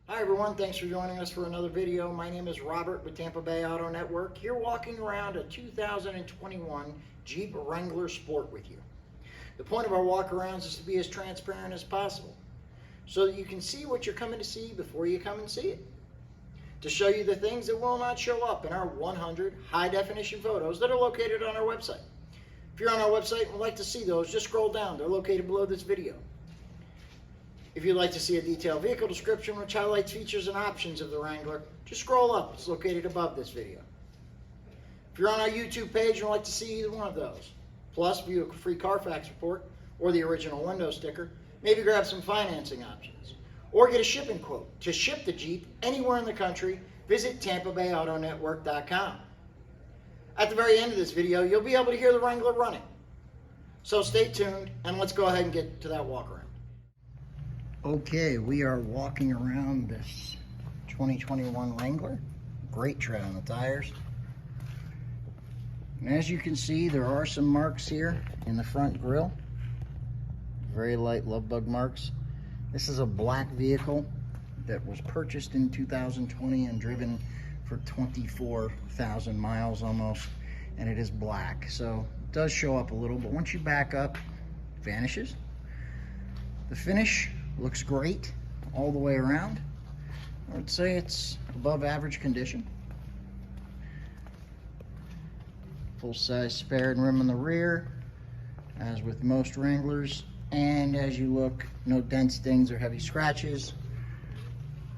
Hi everyone, thanks for joining us for another video. My name is Robert with Tampa Bay Auto Network. Here walking around a 2021 Jeep Wrangler Sport with you. The point of our walk arounds is to be as transparent as possible so that you can see what you're coming to see before you come and see it. To show you the things that will not show up in our 100 high definition photos that are located on our website. If you're on our website and would like to see those, just scroll down. They're located below this video. If you'd like to see a detailed vehicle description which highlights features and options of the Wrangler, just scroll up. It's located above this video. If you're on our YouTube page and would like to see either one of those, plus view a free CARFAX report or the original window sticker, maybe grab some financing options, or get a shipping quote to ship the Jeep anywhere in the country, visit TampaBayAutoNetwork.com. At the very end of this video, you'll be able to hear the Wrangler running. So stay tuned and let's go ahead and get to that walk around. Okay, we are walking around this 2021 Wrangler. Great tread on the tires. And as you can see, there are some marks here in the front grille. Very light love bug marks. This is a black vehicle that was purchased in 2020 and driven for 24,000 miles almost. And it is black, so it does show up a little, but once you back up, it vanishes. The finish looks great all the way around. I would say it's above average condition. Full size spare and rim in the rear, as with most Wranglers. And as you look, no dents, dings, or heavy scratches.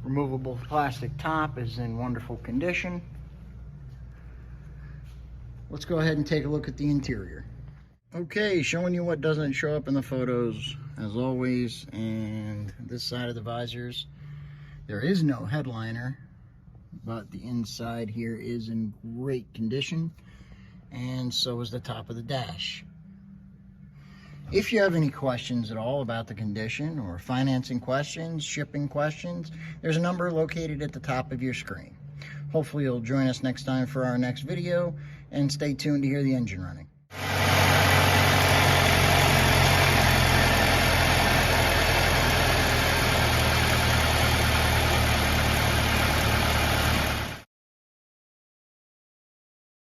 Removable plastic top is in wonderful condition. Let's go ahead and take a look at the interior. Okay, showing you what doesn't show up in the photos as always. And this side of the visors, there is no headliner, but the inside here is in great condition, and so is the top of the dash. If you have any questions at all about the condition, or financing questions, shipping questions, there's a number located at the top of your screen. Hopefully you'll join us next time for our next video, and stay tuned to hear the engine running.